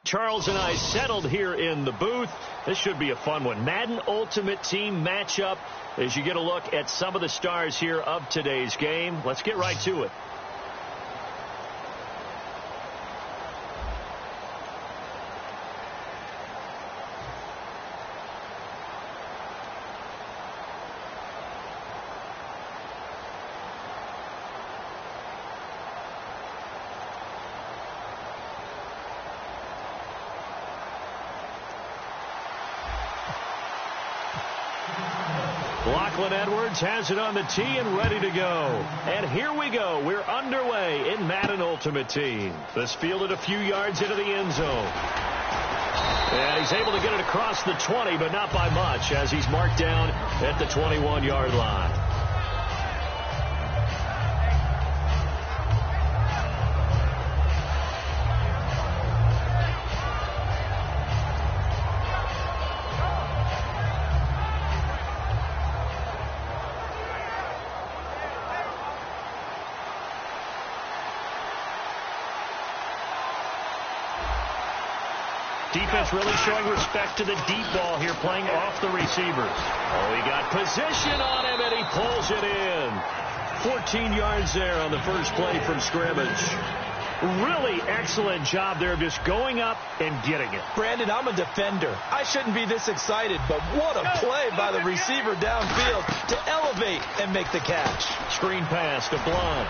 Charles and I settled here in the booth. This should be a fun one. Madden Ultimate Team matchup as you get a look at some of the stars here of today's game. Let's get right to it. Edwards has it on the tee and ready to go. And here we go. We're underway in Madden Ultimate Team. This fielded a few yards into the end zone. And he's able to get it across the 20, but not by much, as he's marked down at the 21-yard line. Defense really showing respect to the deep ball here, playing off the receivers. Oh, he got position on him, and he pulls it in. 14 yards there on the first play from scrimmage. Really excellent job there, just going up and getting it. Brandon, I'm a defender. I shouldn't be this excited, but what a play by the receiver downfield to elevate and make the catch. Screen pass to Blunt.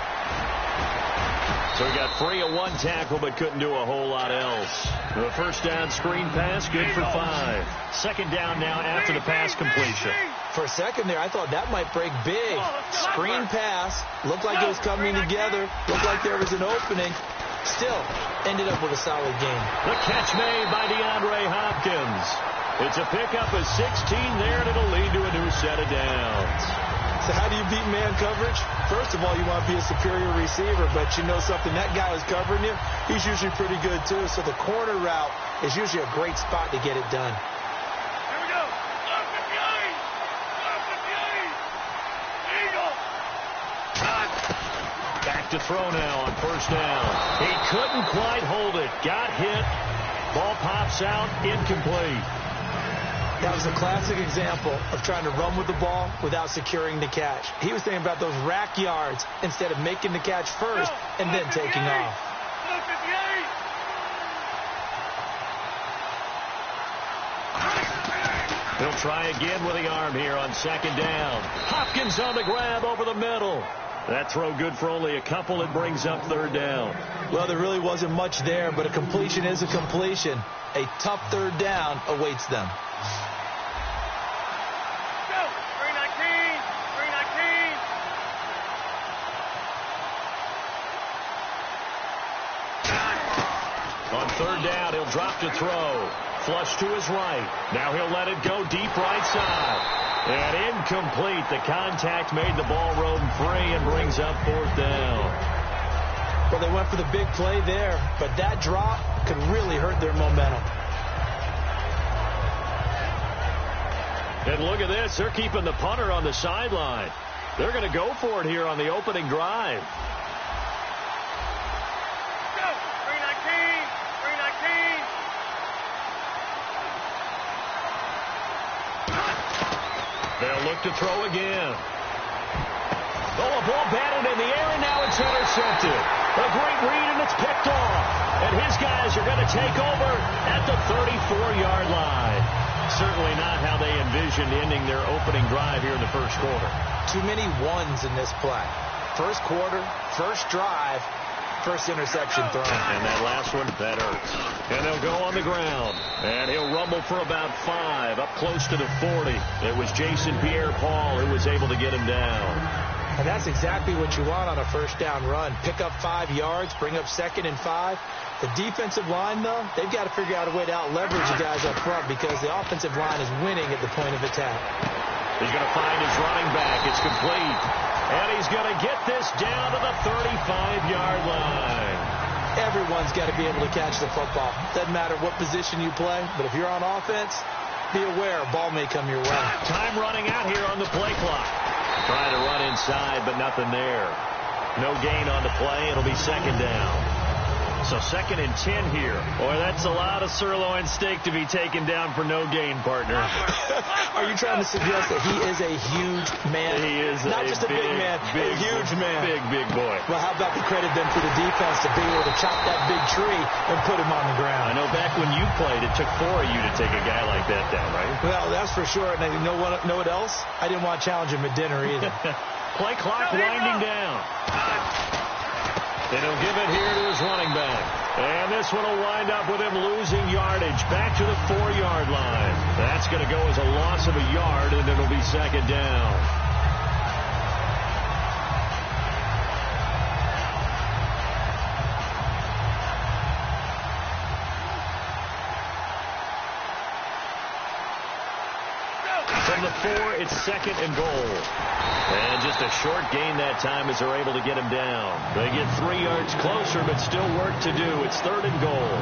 So he got free of one tackle, but couldn't do a whole lot else. The first down screen pass, good for 5. Second down now after the pass completion. For a second there, I thought that might break big. Screen pass, looked like it was coming together, looked like there was an opening. Still, ended up with a solid game. The catch made by DeAndre Hopkins. It's a pickup of 16 there, and it'll lead to a new set of downs. So how do you beat man coverage? First of all, you want to be a superior receiver, but you know something, that guy who's covering you, he's usually pretty good too. So the corner route is usually a great spot to get it done. Here we go. Eagle. Back to throw now on first down. He couldn't quite hold it. Got hit. Ball pops out, incomplete. That was a classic example of trying to run with the ball without securing the catch. He was thinking about those rack yards instead of making the catch first and then taking off. He'll try again with the arm here on second down. Hopkins on the grab over the middle. That throw good for only a couple. It brings up third down. Well, there really wasn't much there, but a completion is a completion. A tough third down awaits them. Third down, he'll drop to throw. Flush to his right. Now he'll let it go deep right side. And incomplete. The contact made the ball roam free and brings up fourth down. Well, they went for the big play there, but that drop could really hurt their momentum. And look at this. They're keeping the punter on the sideline. They're going to go for it here on the opening drive. They'll look to throw again. Oh, a ball batted in the air, and now it's intercepted. A great read, and it's picked off. And his guys are going to take over at the 34-yard line. Certainly not how they envisioned ending their opening drive here in the first quarter. Too many ones in this play. First quarter, first drive, first interception thrown. And that last one, that hurts. And they'll go on the ground. And he'll rumble for about 5, up close to the 40. It was Jason Pierre-Paul who was able to get him down. And that's exactly what you want on a first down run. Pick up 5 yards, bring up 2nd and 5. The defensive line, though, they've got to figure out a way to out-leverage the guys up front because the offensive line is winning at the point of attack. He's going to find his running back. It's complete. And he's going to get this down to the 35-yard line. Everyone's got to be able to catch the football. Doesn't matter what position you play, but if you're on offense, be aware a ball may come your way. Time running out here on the play clock. Trying to run inside, but nothing there. No gain on the play. It'll be second down. So 2nd and 10 here. Boy, that's a lot of sirloin steak to be taken down for no gain, partner. Are you trying to suggest that he is a huge man? He is not just a big man, a huge man. Big boy. Well, how about the credit then for the defense to be able to chop that big tree and put him on the ground? I know back when you played, it took 4 of you to take a guy like that down, right? Well, that's for sure. And you know what else? I didn't want to challenge him at dinner either. Play clock winding down. And he'll give it here to his running back. And this one will wind up with him losing yardage back to the 4-yard line. That's going to go as a loss of a yard, and it'll be 2nd down. From the 4, it's 2nd and goal. And just a short gain that time as they're able to get him down. They get 3 yards closer, but still work to do. It's 3rd and goal.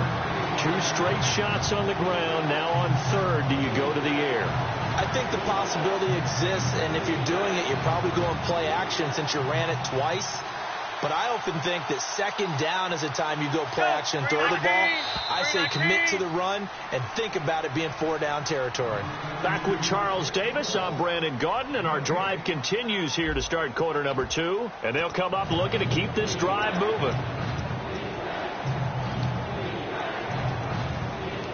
2 straight shots on the ground. Now on 3rd, do you go to the air? I think the possibility exists, and if you're doing it, you're probably going play action since you ran it twice. But I often think that 2nd down is the time you go play action and throw the ball. I say commit to the run and think about it being 4-down territory. Back with Charles Davis, I'm Brandon Gaudin, and our drive continues here to start quarter number 2. And they'll come up looking to keep this drive moving.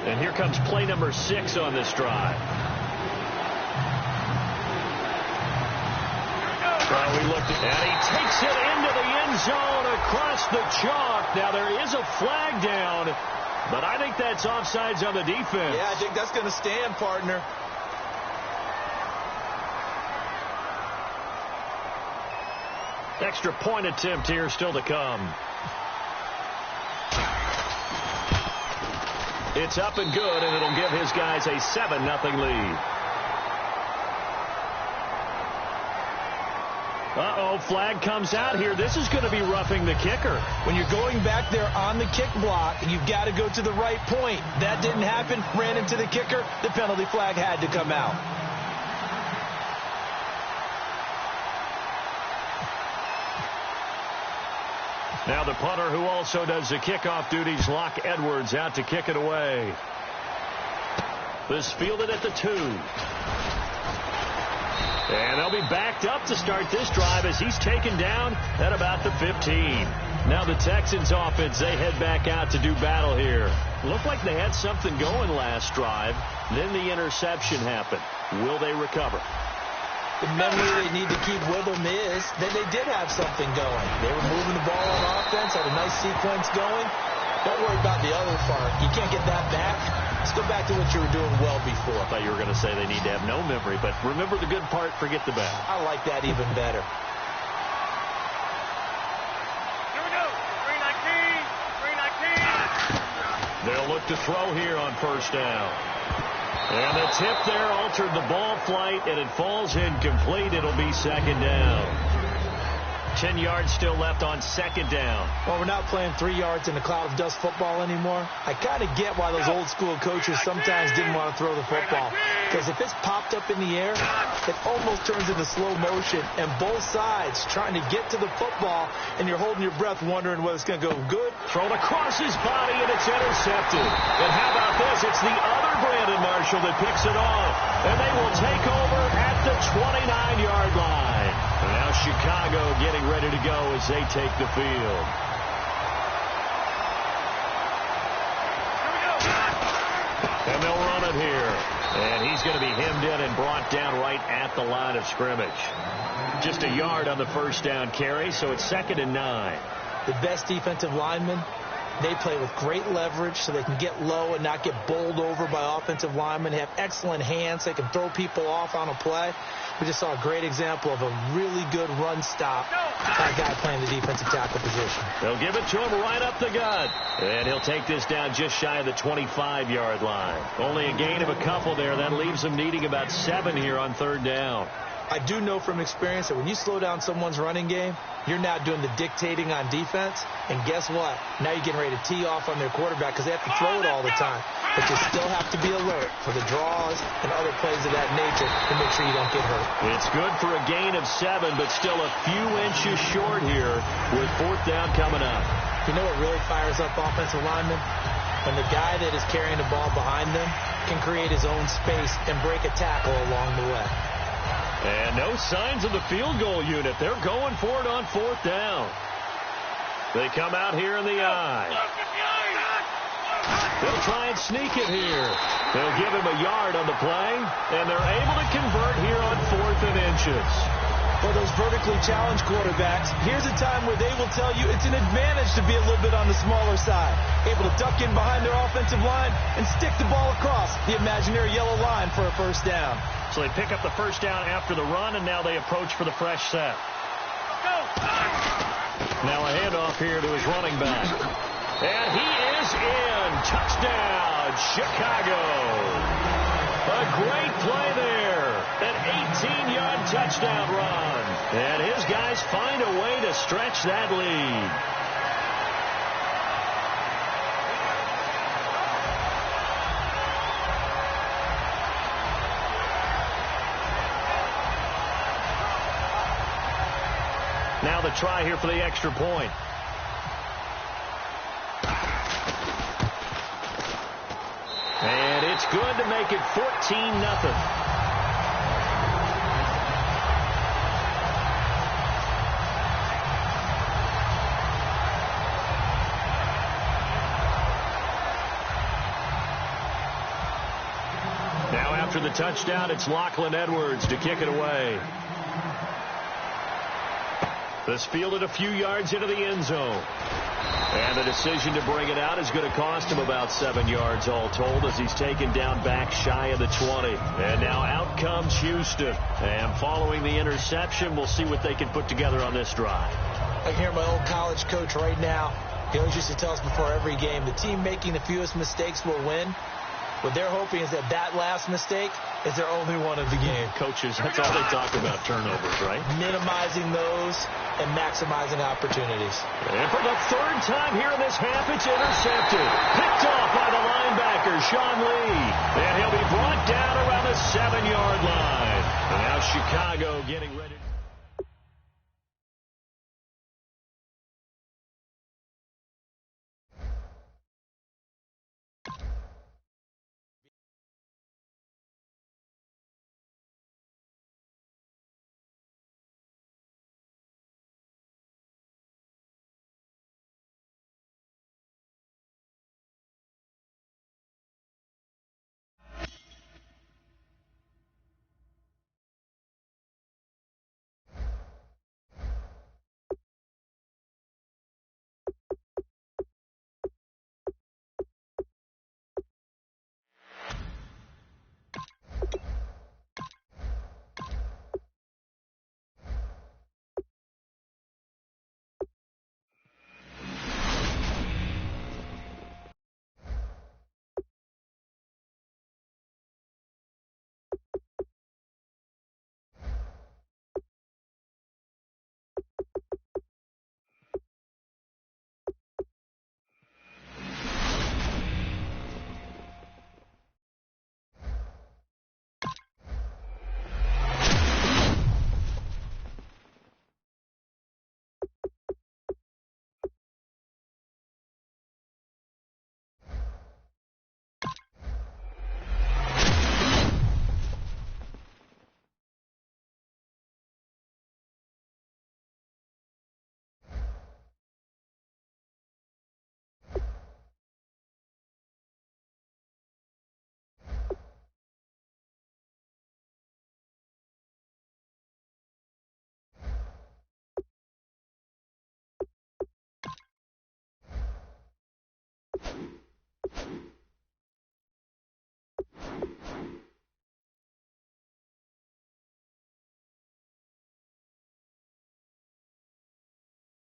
And here comes play number 6 on this drive. Well, we looked at, and he takes it into the end zone across the chalk. Now, there is a flag down, but I think that's offsides on the defense. Yeah, I think that's going to stand, partner. Extra point attempt here still to come. It's up and good, and it'll give his guys a 7-0 lead. Uh-oh, flag comes out here. This is going to be roughing the kicker. When you're going back there on the kick block, you've got to go to the right point. That didn't happen. Ran into the kicker. The penalty flag had to come out. Now the punter who also does the kickoff duties, Locke Edwards, out to kick it away. This fielded at the 2. And they'll be backed up to start this drive as he's taken down at about the 15. Now the Texans offense, they head back out to do battle here. Looked like they had something going last drive. Then the interception happened. Will they recover? The memory they need to keep with them is that they did have something going. They were moving the ball on offense, had a nice sequence going. Don't worry about the other part. You can't get that back. Let's go back to what you were doing well before. I thought you were going to say they need to have no memory, but remember the good part, forget the bad. I like that even better. Here we go. 319. They'll look to throw here on 1st down. And the tip there altered the ball flight, and it falls incomplete. It'll be 2nd down. 10 yards still left on 2nd down. Well, we're not playing 3 yards in a cloud of dust football anymore. I kind of get why those old school coaches sometimes didn't want to throw the football. Because if it's popped up in the air, it almost turns into slow motion. And both sides trying to get to the football, and you're holding your breath wondering whether it's going to go good. Thrown across his body, and it's intercepted. And how about this? It's the other Brandon Marshall that picks it off. And they will take over at the 29-yard line. And now Chicago getting ready to go as they take the field. And they'll run it here. And he's going to be hemmed in and brought down right at the line of scrimmage. Just a yard on the 1st down carry, so it's 2nd and 9. The best defensive linemen, they play with great leverage so they can get low and not get bowled over by offensive linemen. They have excellent hands. They can throw people off on a play. We just saw a great example of a really good run stop by a guy playing the defensive tackle position. They'll give it to him right up the gut. And he'll take this down just shy of the 25-yard line. Only a gain of a couple there. That leaves them needing about 7 here on 3rd down. I do know from experience that when you slow down someone's running game, you're now doing the dictating on defense. And guess what? Now you're getting ready to tee off on their quarterback because they have to throw it all the time. But you still have to be alert for the draws and other plays of that nature to make sure you don't get hurt. It's good for a gain of 7, but still a few inches short here with 4th down coming up. You know what really fires up offensive linemen? When the guy that is carrying the ball behind them can create his own space and break a tackle along the way. And no signs of the field goal unit. They're going for it on 4th down. They come out here in the I. They'll try and sneak it here. They'll give him a yard on the play, and they're able to convert here on 4th and inches. For those vertically challenged quarterbacks, here's a time where they will tell you it's an advantage to be a little bit on the smaller side. Able to duck in behind their offensive line and stick the ball across the imaginary yellow line for a first down. So they pick up the first down after the run, and now they approach for the fresh set. Now a handoff here to his running back. And he is in. Touchdown, Chicago. A great play there. An 18-yard touchdown run. And his guys find a way to stretch that lead. Now the try here for the extra point. And it's good to make it 14-0. Now after the touchdown, it's Lachlan Edwards to kick it away. This fielded a few yards into the end zone. And the decision to bring it out is going to cost him about 7 yards all told as he's taken down back shy of the 20. And now out comes Houston. And following the interception, we'll see what they can put together on this drive. I hear my old college coach right now. He always used to tell us before every game, the team making the fewest mistakes will win. What they're hoping is that that last mistake is their only one of the game. Coaches, that's all they talk about, turnovers, right? Minimizing those and maximizing opportunities. And for the 3rd time here in this half, it's intercepted. Picked off by the linebacker, Sean Lee. And he'll be brought down around the 7-yard line. And now Chicago getting ready.